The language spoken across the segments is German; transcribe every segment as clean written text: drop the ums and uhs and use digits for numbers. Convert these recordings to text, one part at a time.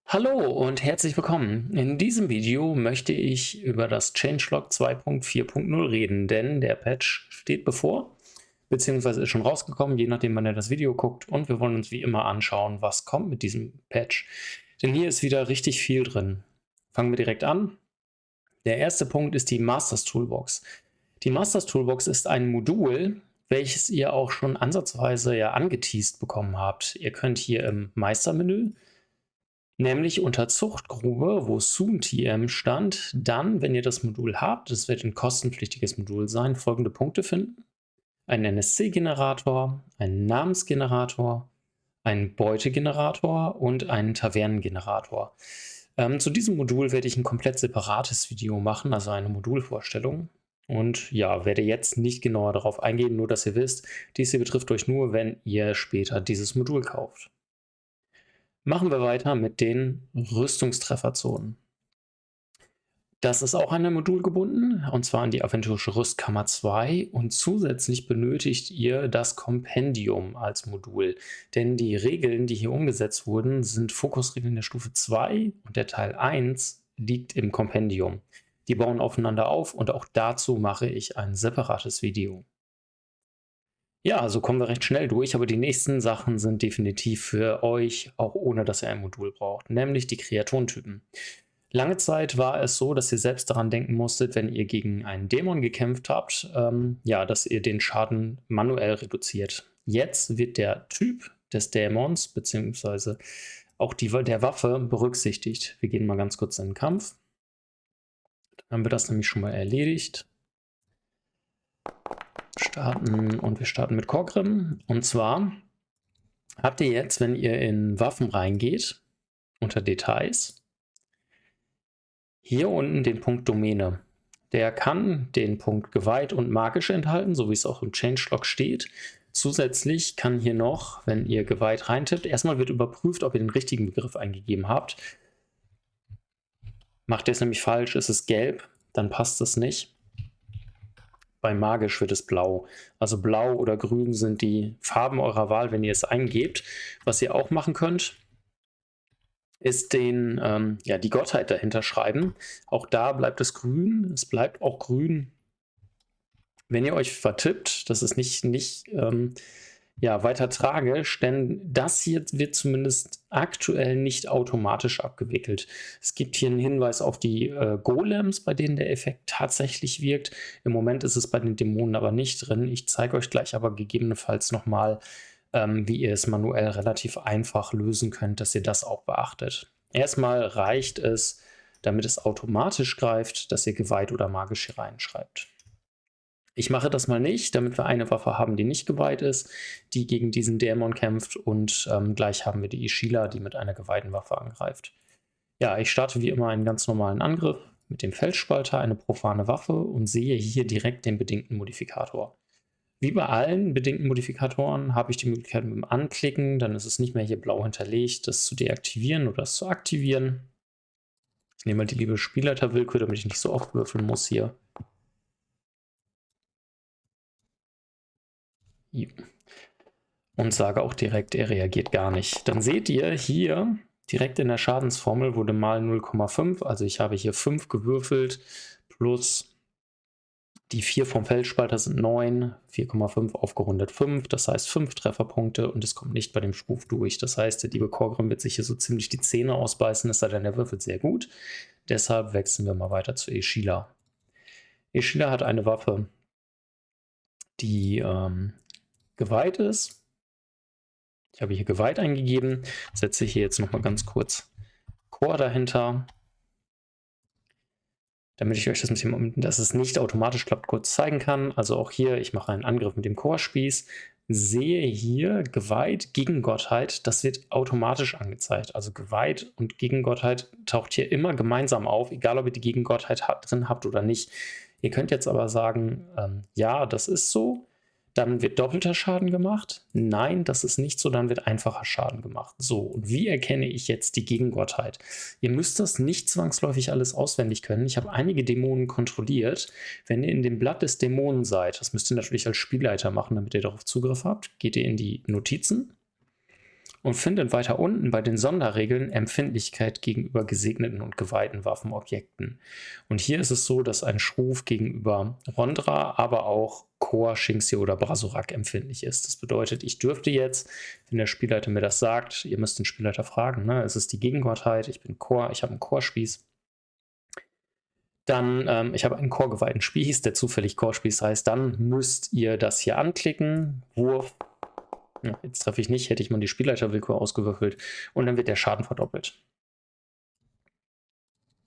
Hallo und herzlich willkommen. In diesem Video möchte ich über das Changelog 2.4.0 reden, denn der Patch steht bevor, beziehungsweise ist schon rausgekommen, je nachdem wann ihr das Video guckt, und wir wollen uns wie immer anschauen, was kommt mit diesem Patch. Denn hier ist wieder richtig viel drin. Fangen wir direkt an. Der erste Punkt ist die Masters Toolbox. Die Masters Toolbox ist ein Modul, welches ihr auch schon ansatzweise angeteased bekommen habt. Ihr könnt hier im Meistermenü, nämlich unter Zuchtgrube, wo SoonTM stand, dann, wenn ihr das Modul habt, das wird ein kostenpflichtiges Modul sein, folgende Punkte finden: einen NSC-Generator, einen Namensgenerator, einen Beutegenerator und einen Tavernengenerator. Zu diesem Modul werde ich ein komplett separates Video machen, also eine Modulvorstellung. Und werde jetzt nicht genauer darauf eingehen, nur dass ihr wisst, dies hier betrifft euch nur, wenn ihr später dieses Modul kauft. Machen wir weiter mit den Rüstungstrefferzonen. Das ist auch an ein Modul gebunden, und zwar an die Aventurische Rüstkammer 2, und zusätzlich benötigt ihr das Kompendium als Modul, denn die Regeln, die hier umgesetzt wurden, sind Fokusregeln der Stufe 2 und der Teil 1 liegt im Kompendium. Die bauen aufeinander auf und auch dazu mache ich ein separates Video. Ja, also kommen wir recht schnell durch, aber die nächsten Sachen sind definitiv für euch, auch ohne dass ihr ein Modul braucht, nämlich die Kreaturentypen. Lange Zeit war es so, dass ihr selbst daran denken musstet, wenn ihr gegen einen Dämon gekämpft habt, dass ihr den Schaden manuell reduziert. Jetzt wird der Typ des Dämons bzw. auch der Waffe berücksichtigt. Wir gehen mal ganz kurz in den Kampf. Dann haben wir das nämlich schon mal erledigt. Wir starten mit Korgrim. Und zwar habt ihr jetzt, wenn ihr in Waffen reingeht, unter Details, hier unten den Punkt Domäne. Der kann den Punkt Geweiht und Magisch enthalten, so wie es auch im Changelog steht. Zusätzlich kann hier noch, wenn ihr Geweiht reintippt, erstmal wird überprüft, ob ihr den richtigen Begriff eingegeben habt. Macht ihr es nämlich falsch, ist es gelb, dann passt es nicht. Bei Magisch wird es blau. Also blau oder grün sind die Farben eurer Wahl, wenn ihr es eingebt. Was ihr auch machen könnt, ist die Gottheit dahinter schreiben. Auch da bleibt es grün. Es bleibt auch grün, wenn ihr euch vertippt. Das ist nicht weiter tragisch, denn das hier wird zumindest aktuell nicht automatisch abgewickelt. Es gibt hier einen Hinweis auf die Golems, bei denen der Effekt tatsächlich wirkt. Im Moment ist es bei den Dämonen aber nicht drin. Ich zeige euch gleich aber gegebenenfalls nochmal, wie ihr es manuell relativ einfach lösen könnt, dass ihr das auch beachtet. Erstmal reicht es, damit es automatisch greift, dass ihr Geweiht oder Magisch hier reinschreibt. Ich mache das mal nicht, damit wir eine Waffe haben, die nicht geweiht ist, die gegen diesen Dämon kämpft, und gleich haben wir die Ishila, die mit einer geweihten Waffe angreift. Ja, ich starte wie immer einen ganz normalen Angriff mit dem Felsspalter, eine profane Waffe, und sehe hier direkt den bedingten Modifikator. Wie bei allen bedingten Modifikatoren habe ich die Möglichkeit mit dem Anklicken, dann ist es nicht mehr hier blau hinterlegt, das zu deaktivieren oder das zu aktivieren. Ich nehme mal die liebe Spielleiterwillkür, damit ich nicht so oft würfeln muss hier. Und sage auch direkt, er reagiert gar nicht. Dann seht ihr hier direkt in der Schadensformel wurde mal 0,5, also ich habe hier 5 gewürfelt, plus die 4 vom Felsspalter sind 9, 4,5 aufgerundet 5, das heißt 5 Trefferpunkte, und es kommt nicht bei dem Spruch durch. Das heißt, der liebe Korgrim wird sich hier so ziemlich die Zähne ausbeißen, es sei denn, er würfelt sehr gut. Deshalb wechseln wir mal weiter zu Ishila. Ishila hat eine Waffe, die geweiht ist. Ich habe hier geweiht eingegeben, setze hier jetzt nochmal ganz kurz Chor dahinter, damit ich euch das mit dem, dass es nicht automatisch klappt, kurz zeigen kann. Also auch hier, ich mache einen Angriff mit dem Chorspieß, sehe hier Geweiht gegen Gottheit, das wird automatisch angezeigt. Also Geweiht und Gegengottheit taucht hier immer gemeinsam auf, egal ob ihr die Gegengottheit drin habt oder nicht. Ihr könnt jetzt aber sagen, ja, das ist so. Dann wird doppelter Schaden gemacht. Nein, das ist nicht so, dann wird einfacher Schaden gemacht. So, und wie erkenne ich jetzt die Gegengottheit? Ihr müsst das nicht zwangsläufig alles auswendig können. Ich habe einige Dämonen kontrolliert. Wenn ihr in dem Blatt des Dämonen seid, das müsst ihr natürlich als Spielleiter machen, damit ihr darauf Zugriff habt, geht ihr in die Notizen und findet weiter unten bei den Sonderregeln Empfindlichkeit gegenüber gesegneten und geweihten Waffenobjekten. Und hier ist es so, dass ein Schruf gegenüber Rondra, aber auch Kor, Shinxie oder Brasurak empfindlich ist. Das bedeutet, ich dürfte jetzt, wenn der Spielleiter mir das sagt, ihr müsst den Spielleiter fragen, ne? Es ist die Gegengottheit, ich bin Kor, ich habe einen Chorspieß. Dann, ich habe einen chorgeweihten Spieß, der zufällig Chorspieß heißt, dann müsst ihr das hier anklicken, Wurf. Ja, jetzt treffe ich nicht, hätte ich mal die Spielleiterwillkür ausgewürfelt und dann wird der Schaden verdoppelt.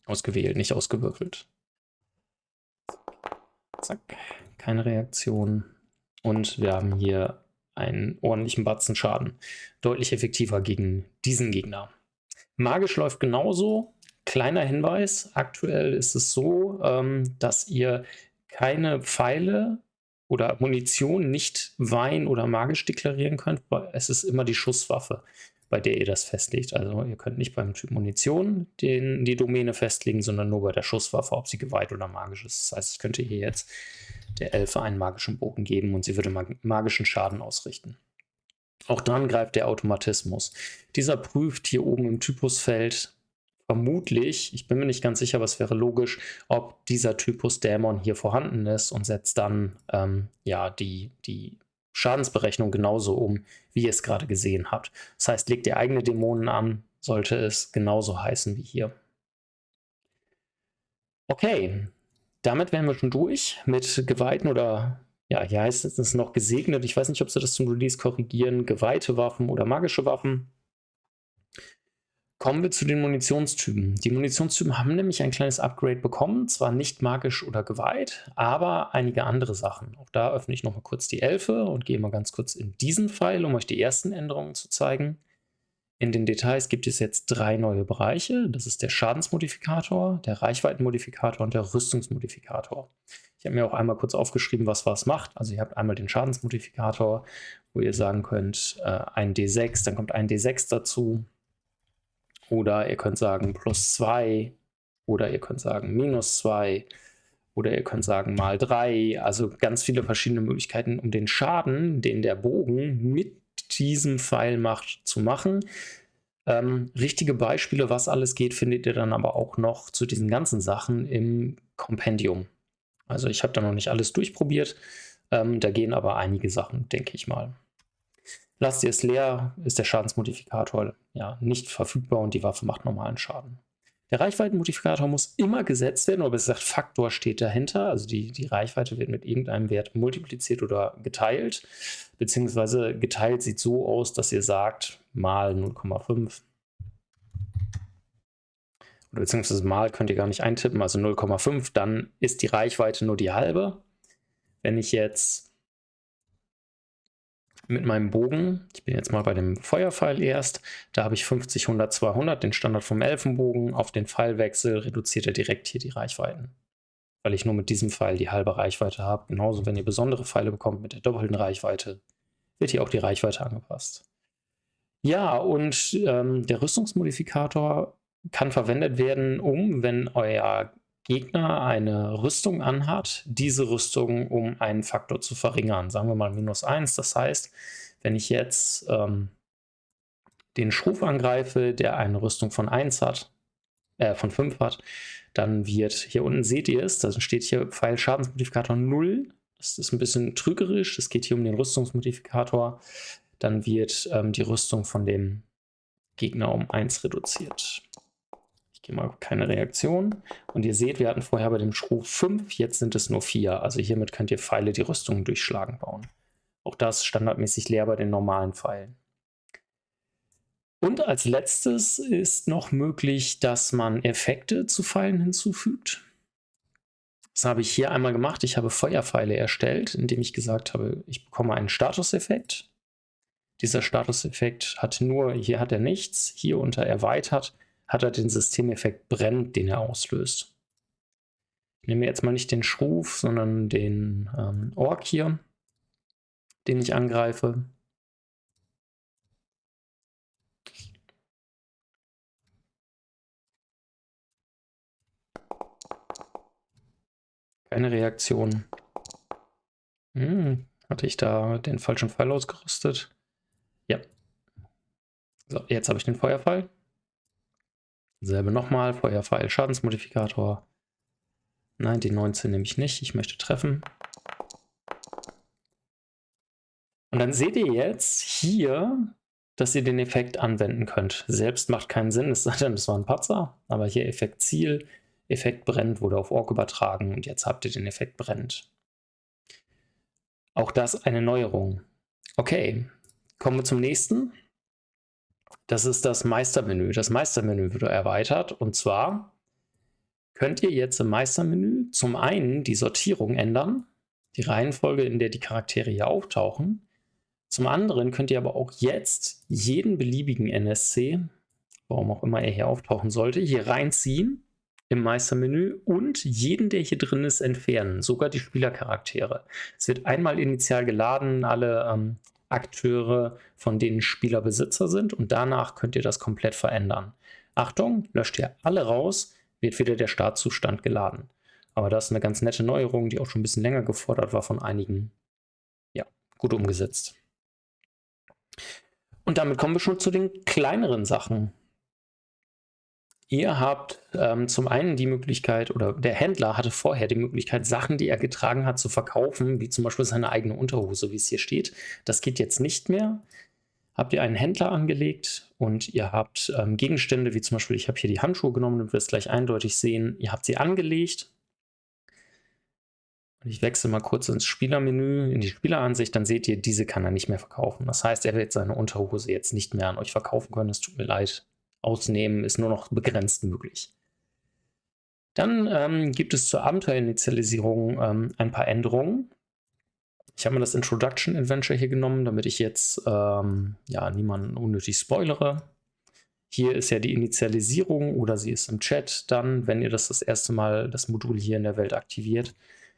Ausgewählt, nicht ausgewürfelt. Zack, keine Reaktion. Und wir haben hier einen ordentlichen Batzen Schaden. Deutlich effektiver gegen diesen Gegner. Magisch läuft genauso. Kleiner Hinweis, aktuell ist es so, dass ihr keine Pfeile oder Munition nicht Wein oder magisch deklarieren könnt. Es ist immer die Schusswaffe, bei der ihr das festlegt. Also ihr könnt nicht beim Typ Munition die Domäne festlegen, sondern nur bei der Schusswaffe, ob sie geweiht oder magisch ist. Das heißt, ich könnte hier jetzt der Elfe einen magischen Bogen geben und sie würde magischen Schaden ausrichten. Auch dann greift der Automatismus. Dieser prüft hier oben im Typusfeld vermutlich, ich bin mir nicht ganz sicher, aber es wäre logisch, ob dieser Typus Dämon hier vorhanden ist und setzt dann ja, die Schadensberechnung genauso um, wie ihr es gerade gesehen habt. Das heißt, legt ihr eigene Dämonen an, sollte es genauso heißen wie hier. Okay, damit wären wir schon durch mit geweihten oder, ja, hier heißt es noch gesegnet. Ich weiß nicht, ob sie das zum Release korrigieren, geweihte Waffen oder magische Waffen. Kommen wir zu den Munitionstypen. Die Munitionstypen haben nämlich ein kleines Upgrade bekommen, zwar nicht magisch oder geweiht, aber einige andere Sachen. Auch da öffne ich nochmal kurz die Elfe und gehe mal ganz kurz in diesen Pfeil, um euch die ersten Änderungen zu zeigen. In den Details gibt es jetzt 3 neue Bereiche. Das ist der Schadensmodifikator, der Reichweitenmodifikator und der Rüstungsmodifikator. Ich habe mir auch einmal kurz aufgeschrieben, was macht. Also ihr habt einmal den Schadensmodifikator, wo ihr sagen könnt, ein D6, dann kommt ein D6 dazu. Oder ihr könnt sagen +2, oder ihr könnt sagen -2, oder ihr könnt sagen ×3. Also ganz viele verschiedene Möglichkeiten, um den Schaden, den der Bogen mit diesem Pfeil macht, zu machen. Richtige Beispiele, was alles geht, findet ihr dann aber auch noch zu diesen ganzen Sachen im Kompendium. Also ich habe da noch nicht alles durchprobiert, da gehen aber einige Sachen, denke ich mal. Lasst ihr es leer, ist der Schadensmodifikator ja nicht verfügbar und die Waffe macht normalen Schaden. Der Reichweitenmodifikator muss immer gesetzt werden, aber es sagt, Faktor steht dahinter, also die Reichweite wird mit irgendeinem Wert multipliziert oder geteilt, beziehungsweise geteilt sieht so aus, dass ihr sagt, mal 0,5. Oder beziehungsweise mal könnt ihr gar nicht eintippen, also 0,5, dann ist die Reichweite nur die halbe. Wenn ich jetzt mit meinem Bogen, ich bin jetzt mal bei dem Feuerpfeil erst, da habe ich 50, 100, 200, den Standard vom Elfenbogen, auf den Pfeilwechsel reduziert er direkt hier die Reichweiten. Weil ich nur mit diesem Pfeil die halbe Reichweite habe. Genauso, wenn ihr besondere Pfeile bekommt mit der doppelten Reichweite, wird hier auch die Reichweite angepasst. Ja, und der Rüstungsmodifikator kann verwendet werden, wenn euer Gegner eine Rüstung anhat, diese Rüstung um einen Faktor zu verringern. Sagen wir mal -1. Das heißt, wenn ich jetzt den Schruf angreife, der eine Rüstung von 1 hat, von 5 hat, dann wird, hier unten seht ihr es, da steht hier Pfeil Schadensmodifikator 0. Das ist ein bisschen trügerisch, es geht hier um den Rüstungsmodifikator. Dann wird die Rüstung von dem Gegner um 1 reduziert. Ich gehe mal keine Reaktion. Und ihr seht, wir hatten vorher bei dem Schruf 5, jetzt sind es nur 4. Also hiermit könnt ihr Pfeile, die Rüstungen durchschlagen, bauen. Auch das standardmäßig leer bei den normalen Pfeilen. Und als letztes ist noch möglich, dass man Effekte zu Pfeilen hinzufügt. Das habe ich hier einmal gemacht. Ich habe Feuerpfeile erstellt, indem ich gesagt habe, ich bekomme einen Statuseffekt. Dieser Statuseffekt hat nur, hier hat er nichts, hier unter erweitert hat er den Systemeffekt brennt, den er auslöst. Ich nehme jetzt mal nicht den Schruf, sondern den Ork hier. den ich angreife. Keine Reaktion. Hatte ich da den falschen Pfeil ausgerüstet? Ja. So, jetzt habe ich den Feuerpfeil. Selbe nochmal, Feuerpfeil, Schadensmodifikator. Nein, die 19 nehme ich nicht. Ich möchte treffen. Und dann seht ihr jetzt hier, dass ihr den Effekt anwenden könnt. Selbst macht keinen Sinn, es sei denn, das war ein Patzer. Aber hier Effekt Ziel, Effekt brennt, wurde auf Ork übertragen und jetzt habt ihr den Effekt brennt. Auch das eine Neuerung. Okay, kommen wir zum nächsten. Das ist das Meistermenü. Das Meistermenü wird erweitert und zwar könnt ihr jetzt im Meistermenü zum einen die Sortierung ändern, die Reihenfolge, in der die Charaktere hier auftauchen. Zum anderen könnt ihr aber auch jetzt jeden beliebigen NSC, warum auch immer er hier auftauchen sollte, hier reinziehen im Meistermenü und jeden, der hier drin ist, entfernen, sogar die Spielercharaktere. Es wird einmal initial geladen, alle Akteure, von denen Spieler Besitzer sind und danach könnt ihr das komplett verändern. Achtung, löscht ihr alle raus, wird wieder der Startzustand geladen. Aber das ist eine ganz nette Neuerung, die auch schon ein bisschen länger gefordert war von einigen. Ja, gut umgesetzt. Und damit kommen wir schon zu den kleineren Sachen. Ihr habt zum einen die Möglichkeit, oder der Händler hatte vorher die Möglichkeit, Sachen, die er getragen hat, zu verkaufen, wie zum Beispiel seine eigene Unterhose, wie es hier steht. Das geht jetzt nicht mehr. Habt ihr einen Händler angelegt und ihr habt Gegenstände, wie zum Beispiel, ich habe hier die Handschuhe genommen, du wirst gleich eindeutig sehen, ihr habt sie angelegt. Und ich wechsle mal kurz ins Spielermenü, in die Spieleransicht, dann seht ihr, diese kann er nicht mehr verkaufen. Das heißt, er wird seine Unterhose jetzt nicht mehr an euch verkaufen können. Es tut mir leid. Ausnehmen ist nur noch begrenzt möglich. Dann gibt es zur Abenteuerinitialisierung ein paar Änderungen. Ich habe mir das Introduction Adventure hier genommen, damit ich jetzt niemanden unnötig spoilere. Hier ist ja die Initialisierung oder sie ist im Chat dann, wenn ihr das erste Mal das Modul hier in der Welt aktiviert.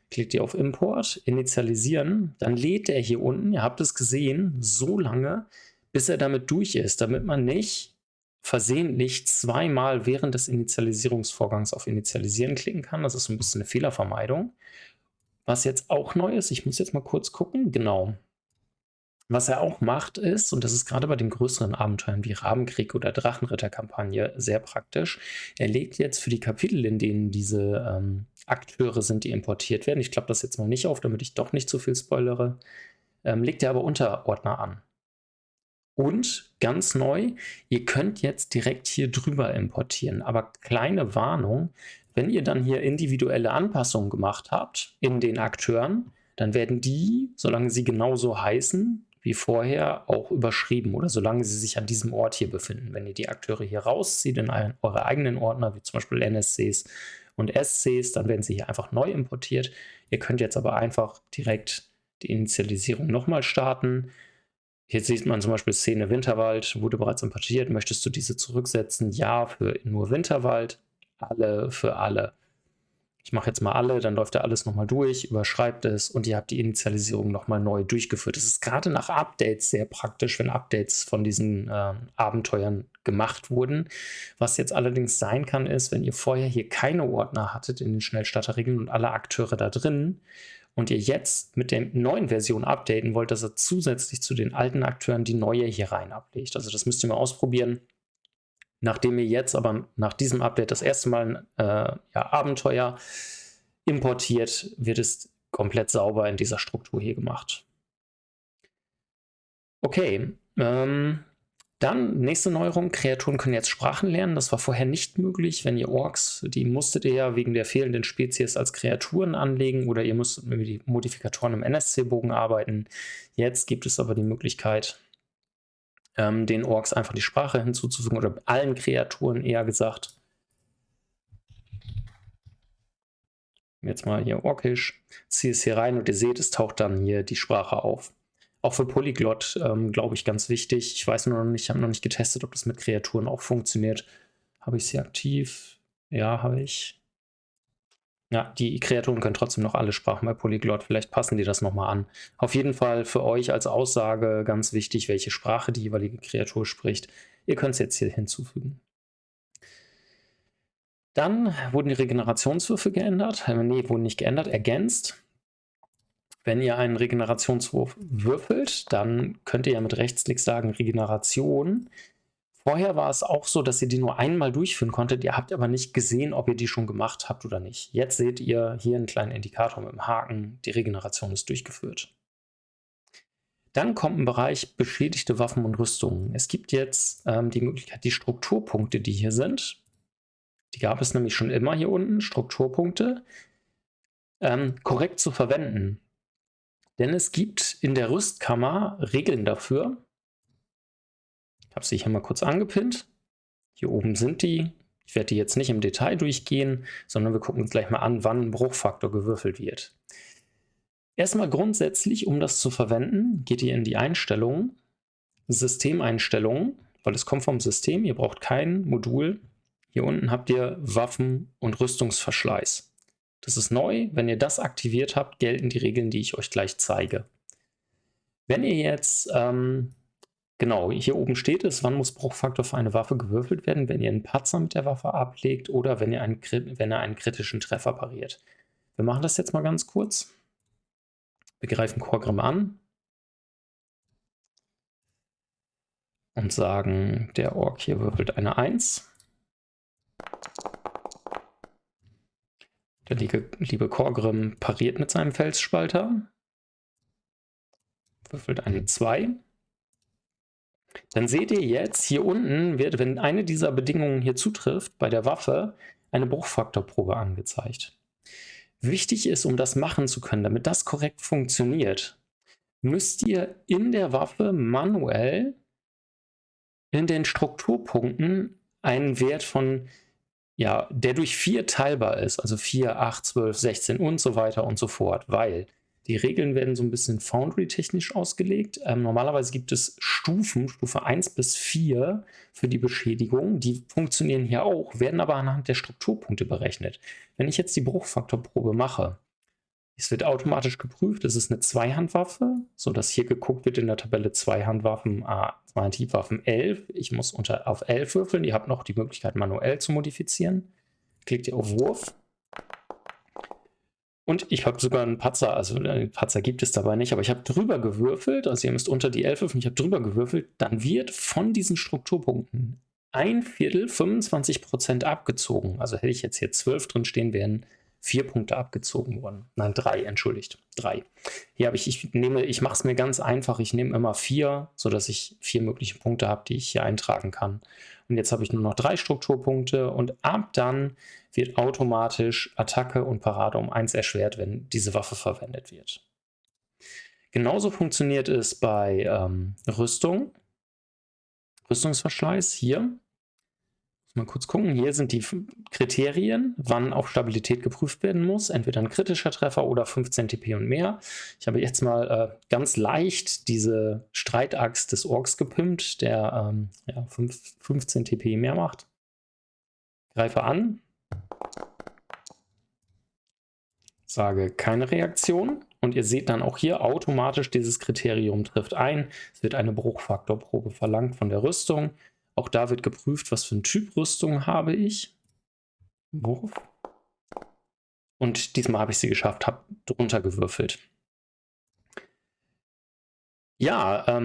Klickt ihr auf Import, Initialisieren, dann lädt er hier unten, ihr habt es gesehen, so lange, bis er damit durch ist, damit man nicht versehentlich zweimal während des Initialisierungsvorgangs auf Initialisieren klicken kann. Das ist so ein bisschen eine Fehlervermeidung. Was jetzt auch neu ist, ich muss jetzt mal kurz gucken, genau. Was er auch macht ist, und das ist gerade bei den größeren Abenteuern wie Rabenkrieg oder Drachenritter-Kampagne sehr praktisch, er legt jetzt für die Kapitel, in denen diese Akteure sind, die importiert werden, ich klappe das jetzt mal nicht auf, damit ich doch nicht zu viel spoilere, legt er aber Unterordner an. Und ganz neu, ihr könnt jetzt direkt hier drüber importieren, aber kleine Warnung, wenn ihr dann hier individuelle Anpassungen gemacht habt in den Akteuren, dann werden die, solange sie genauso heißen wie vorher, auch überschrieben oder solange sie sich an diesem Ort hier befinden. Wenn ihr die Akteure hier rauszieht in eure eigenen Ordner, wie zum Beispiel NSCs und SCs, dann werden sie hier einfach neu importiert. Ihr könnt jetzt aber einfach direkt die Initialisierung nochmal starten. Hier sieht man zum Beispiel Szene Winterwald, wurde bereits importiert. Möchtest du diese zurücksetzen? Ja, für nur Winterwald. Alle für alle. Ich mache jetzt mal alle, dann läuft da alles nochmal durch, überschreibt es und ihr habt die Initialisierung nochmal neu durchgeführt. Es ist gerade nach Updates sehr praktisch, wenn Updates von diesen Abenteuern gemacht wurden. Was jetzt allerdings sein kann, ist, wenn ihr vorher hier keine Ordner hattet in den Schnellstarterregeln und alle Akteure da drin und ihr jetzt mit der neuen Version updaten wollt, dass er zusätzlich zu den alten Akteuren die neue hier rein ablegt. Also das müsst ihr mal ausprobieren. Nachdem ihr jetzt aber nach diesem Update das erste Mal ein Abenteuer importiert, wird es komplett sauber in dieser Struktur hier gemacht. Okay, dann nächste Neuerung, Kreaturen können jetzt Sprachen lernen. Das war vorher nicht möglich. Wenn ihr Orks, die musstet ihr ja wegen der fehlenden Spezies als Kreaturen anlegen oder ihr müsstet mit den Modifikatoren im NSC-Bogen arbeiten. Jetzt gibt es aber die Möglichkeit, den Orks einfach die Sprache hinzuzufügen oder allen Kreaturen eher gesagt. Jetzt mal hier Orkisch, ziehe es hier rein und ihr seht, es taucht dann hier die Sprache auf. Auch für Polyglott, glaube ich, ganz wichtig. Ich weiß nur noch nicht, ich habe noch nicht getestet, ob das mit Kreaturen auch funktioniert. Habe ich sie aktiv? Ja, habe ich. Ja, die Kreaturen können trotzdem noch alle Sprachen bei Polyglot. Vielleicht passen die das nochmal an. Auf jeden Fall für euch als Aussage ganz wichtig, welche Sprache die jeweilige Kreatur spricht. Ihr könnt es jetzt hier hinzufügen. Dann wurden die Regenerationswürfe geändert. Nee, wurden nicht geändert, ergänzt. Wenn ihr einen Regenerationswurf würfelt, dann könnt ihr ja mit Rechtsklick sagen Regeneration. Vorher war es auch so, dass ihr die nur einmal durchführen konntet. Ihr habt aber nicht gesehen, ob ihr die schon gemacht habt oder nicht. Jetzt seht ihr hier einen kleinen Indikator mit dem Haken. Die Regeneration ist durchgeführt. Dann kommt ein Bereich beschädigte Waffen und Rüstungen. Es gibt jetzt die Möglichkeit, die Strukturpunkte, die hier sind, die gab es nämlich schon immer hier unten, Strukturpunkte, korrekt zu verwenden. Denn es gibt in der Rüstkammer Regeln dafür. Ich habe sie hier mal kurz angepinnt. Hier oben sind die. Ich werde die jetzt nicht im Detail durchgehen, sondern wir gucken uns gleich mal an, wann ein Bruchfaktor gewürfelt wird. Erstmal grundsätzlich, um das zu verwenden, geht ihr in die Einstellungen, Systemeinstellungen, weil es kommt vom System, ihr braucht kein Modul. Hier unten habt ihr Waffen- und Rüstungsverschleiß. Das ist neu. Wenn ihr das aktiviert habt, gelten die Regeln, die ich euch gleich zeige. Wenn ihr jetzt, genau, hier oben steht es, wann muss Bruchfaktor für eine Waffe gewürfelt werden, wenn ihr einen Patzer mit der Waffe ablegt oder wenn er einen kritischen Treffer pariert. Wir machen das jetzt mal ganz kurz. Wir greifen Korgrim an und sagen, der Ork hier würfelt eine 1. Der liebe Korgrim pariert mit seinem Felsspalter. Würfelt eine 2. Dann seht ihr jetzt, hier unten wird, wenn eine dieser Bedingungen hier zutrifft, bei der Waffe eine Bruchfaktorprobe angezeigt. Wichtig ist, um das machen zu können, damit das korrekt funktioniert, müsst ihr in der Waffe manuell in den Strukturpunkten einen Wert von, ja, der durch 4 teilbar ist, also 4, 8, 12, 16 und so weiter und so fort, weil die Regeln werden so ein bisschen Foundry-technisch ausgelegt. Normalerweise gibt es Stufen, Stufe 1 bis 4 für die Beschädigung. Die funktionieren hier auch, werden aber anhand der Strukturpunkte berechnet. Wenn ich jetzt die Bruchfaktorprobe mache, es wird automatisch geprüft, es ist eine Zweihandwaffe, sodass hier geguckt wird in der Tabelle Zweihandwaffen, Zweihandhiebwaffen 11. Ich muss auf 11 würfeln. Ihr habt noch die Möglichkeit, manuell zu modifizieren. Klickt ihr auf Wurf. Und ich habe sogar einen Patzer, also einen Patzer gibt es dabei nicht, aber ich habe drüber gewürfelt, also ihr müsst unter die 11 würfeln, ich habe drüber gewürfelt, dann wird von diesen Strukturpunkten 1/4, 25% abgezogen. Also hätte ich jetzt hier 12 drin stehen, wären 4 Punkte abgezogen worden. Nein, 3, entschuldigt, 3. Hier habe ich mache es mir ganz einfach, ich nehme immer 4, sodass ich 4 mögliche Punkte habe, die ich hier eintragen kann. Und jetzt habe ich nur noch 3 Strukturpunkte und ab dann wird automatisch Attacke und Parade um 1 erschwert, wenn diese Waffe verwendet wird. Genauso funktioniert es bei Rüstungsverschleiß. Hier, muss mal kurz gucken, hier sind die Kriterien, wann auf Stabilität geprüft werden muss. Entweder ein kritischer Treffer oder 15 TP und mehr. Ich habe jetzt mal ganz leicht diese Streitaxt des Orks gepimpt, der 15 TP mehr macht. Greife an. Sage keine Reaktion und ihr seht dann auch hier automatisch, dieses Kriterium trifft ein. Es wird eine Bruchfaktorprobe verlangt von der Rüstung. Auch da wird geprüft, was für ein Typ Rüstung habe ich. Wurf. Und diesmal habe ich sie geschafft, habe drunter gewürfelt. Ja,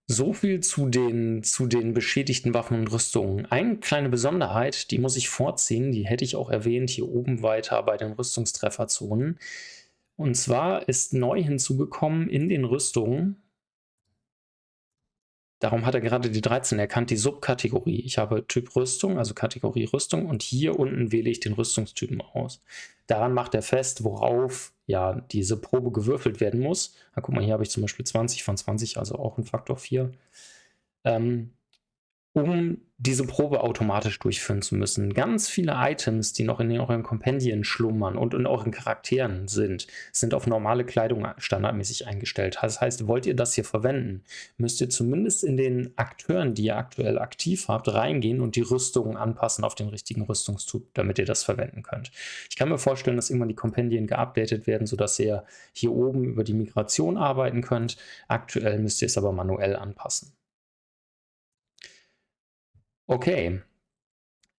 so viel zu den beschädigten Waffen und Rüstungen. Eine kleine Besonderheit, die muss ich vorziehen, die hätte ich auch erwähnt, hier oben weiter bei den Rüstungstrefferzonen. Und zwar ist neu hinzugekommen in den Rüstungen, darum hat er gerade die 13 erkannt, die Subkategorie. Ich habe Typ Rüstung, also Kategorie Rüstung, und hier unten wähle ich den Rüstungstypen aus. Daran macht er fest, worauf ja diese Probe gewürfelt werden muss. Na, guck mal, hier habe ich zum Beispiel 20 von 20, also auch ein Faktor 4. um diese Probe automatisch durchführen zu müssen. Ganz viele Items, die noch in euren Kompendien schlummern und in euren Charakteren sind auf normale Kleidung standardmäßig eingestellt. Das heißt, wollt ihr das hier verwenden, müsst ihr zumindest in den Akteuren, die ihr aktuell aktiv habt, reingehen und die Rüstungen anpassen auf den richtigen Rüstungstyp, damit ihr das verwenden könnt. Ich kann mir vorstellen, dass irgendwann die Kompendien geupdatet werden, sodass ihr hier oben über die Migration arbeiten könnt. Aktuell müsst ihr es aber manuell anpassen. Okay,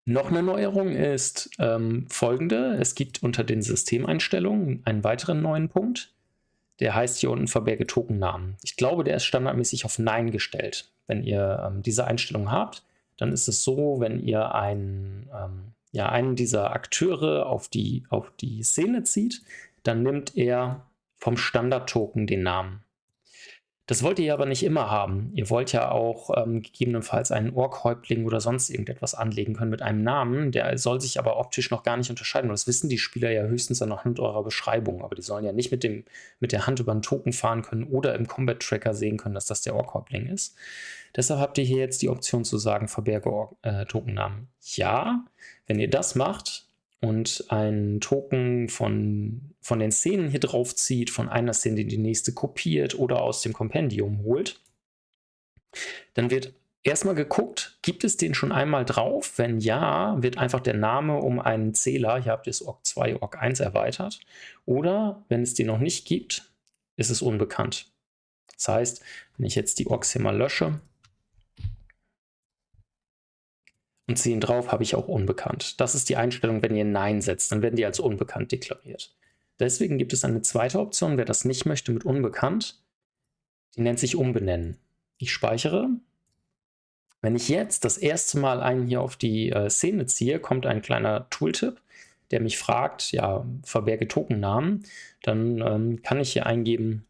noch eine Neuerung ist folgende. Es gibt unter den Systemeinstellungen einen weiteren neuen Punkt. Der heißt hier unten Verberge Tokennamen. Ich glaube, der ist standardmäßig auf Nein gestellt. Wenn ihr diese Einstellung habt, dann ist es so, wenn ihr einen dieser Akteure auf die Szene zieht, dann nimmt er vom Standard-Token den Namen. Das wollt ihr aber nicht immer haben. Ihr wollt ja auch gegebenenfalls einen Ork-Häuptling oder sonst irgendetwas anlegen können mit einem Namen. Der soll sich aber optisch noch gar nicht unterscheiden. Und das wissen die Spieler ja höchstens anhand eurer Beschreibung. Aber die sollen ja nicht mit der Hand über einen Token fahren können oder im Combat-Tracker sehen können, dass das der Ork-Häuptling ist. Deshalb habt ihr hier jetzt die Option zu sagen, verberge Tokennamen. Ja, wenn ihr das macht und einen Token von den Szenen hier drauf zieht, von einer Szene die nächste kopiert oder aus dem Kompendium holt, dann wird erstmal geguckt, gibt es den schon einmal drauf? Wenn ja, wird einfach der Name um einen Zähler, hier habt ihr es Ork 2, Ork 1 erweitert. Oder wenn es den noch nicht gibt, ist es unbekannt. Das heißt, wenn ich jetzt die Orks hier mal lösche und ziehe ihn drauf, habe ich auch unbekannt. Das ist die Einstellung, wenn ihr Nein setzt, dann werden die als unbekannt deklariert. Deswegen gibt es eine zweite Option, wer das nicht möchte mit unbekannt, die nennt sich umbenennen. Ich speichere. Wenn ich jetzt das erste Mal einen hier auf die Szene ziehe, kommt ein kleiner Tooltip, der mich fragt, ja, verberge Tokennamen. Dann kann ich hier eingeben,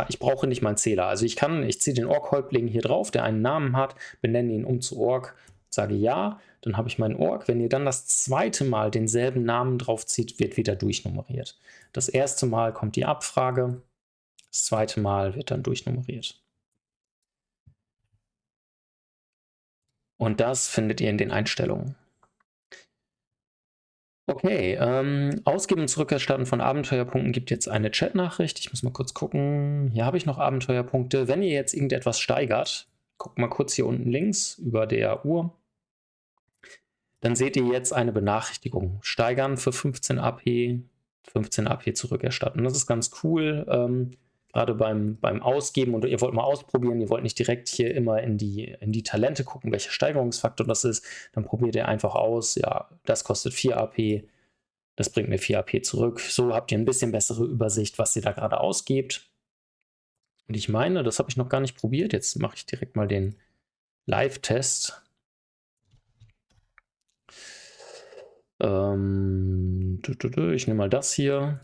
ich brauche nicht mal einen Zähler. Also ich ziehe den Ork-Häuptling hier drauf, der einen Namen hat, benenne ihn um zu Ork, sage ja, dann habe ich meinen Ork. Wenn ihr dann das zweite Mal denselben Namen drauf zieht, wird wieder durchnummeriert. Das erste Mal kommt die Abfrage, das zweite Mal wird dann durchnummeriert. Und das findet ihr in den Einstellungen. Okay, Ausgeben und Zurückerstatten von Abenteuerpunkten gibt jetzt eine Chatnachricht. Ich muss mal kurz gucken. Hier habe ich noch Abenteuerpunkte. Wenn ihr jetzt irgendetwas steigert, guckt mal kurz hier unten links über der Uhr. Dann seht ihr jetzt eine Benachrichtigung. Steigern für 15 AP, 15 AP zurückerstatten. Das ist ganz cool, gerade beim Ausgeben. Und ihr wollt mal ausprobieren, ihr wollt nicht direkt hier immer in die Talente gucken, welcher Steigerungsfaktor das ist. Dann probiert ihr einfach aus, ja, das kostet 4 AP, das bringt mir 4 AP zurück. So habt ihr ein bisschen bessere Übersicht, was ihr da gerade ausgebt. Und ich meine, das habe ich noch gar nicht probiert. Jetzt mache ich direkt mal den Live-Test. Ich nehme mal das hier,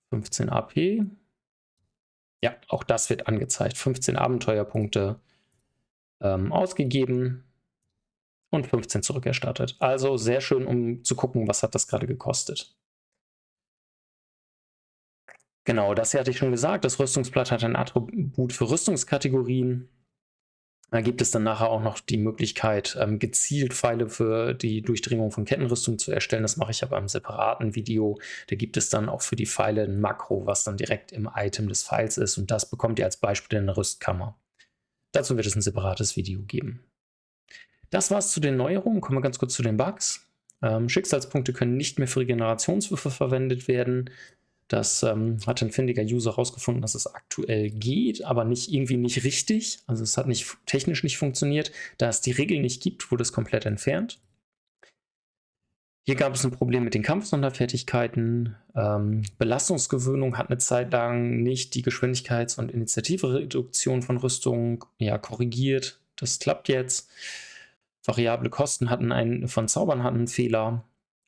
15 AP. Ja, auch das wird angezeigt. 15 Abenteuerpunkte ausgegeben und 15 zurückerstattet. Also sehr schön, um zu gucken, was hat das gerade gekostet. Genau, das hier hatte ich schon gesagt. Das Rüstungsblatt hat ein Attribut für Rüstungskategorien. Da gibt es dann nachher auch noch die Möglichkeit, gezielt Pfeile für die Durchdringung von Kettenrüstung zu erstellen. Das mache ich aber im separaten Video. Da gibt es dann auch für die Pfeile ein Makro, was dann direkt im Item des Pfeils ist. Und das bekommt ihr als Beispiel in der Rüstkammer. Dazu wird es ein separates Video geben. Das war's zu den Neuerungen. Kommen wir ganz kurz zu den Bugs. Schicksalspunkte können nicht mehr für Regenerationswürfe verwendet werden. Das hat ein findiger User herausgefunden, dass es aktuell geht, aber irgendwie nicht richtig. Also es hat technisch nicht funktioniert. Da es die Regel nicht gibt, wurde es komplett entfernt. Hier gab es ein Problem mit den Kampfsonderfertigkeiten. Belastungsgewöhnung hat eine Zeit lang nicht die Geschwindigkeits- und Initiativreduktion von Rüstungen korrigiert. Das klappt jetzt. Variable Kosten von Zaubern hatten einen Fehler.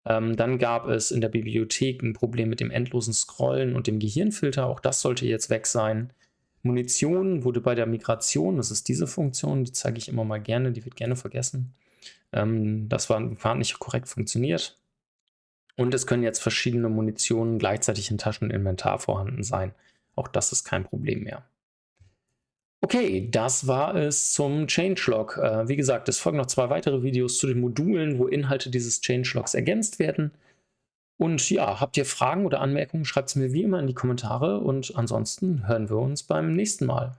Dann gab es in der Bibliothek ein Problem mit dem endlosen Scrollen und dem Gehirnfilter. Auch das sollte jetzt weg sein. Munition wurde bei der Migration, das ist diese Funktion, die zeige ich immer mal gerne, die wird gerne vergessen. Das hat nicht korrekt funktioniert. Und es können jetzt verschiedene Munitionen gleichzeitig in Taschen und Inventar vorhanden sein. Auch das ist kein Problem mehr. Okay, das war es zum Changelog. Wie gesagt, es folgen noch 2 weitere Videos zu den Modulen, wo Inhalte dieses Changelogs ergänzt werden. Und ja, habt ihr Fragen oder Anmerkungen, schreibt es mir wie immer in die Kommentare und ansonsten hören wir uns beim nächsten Mal.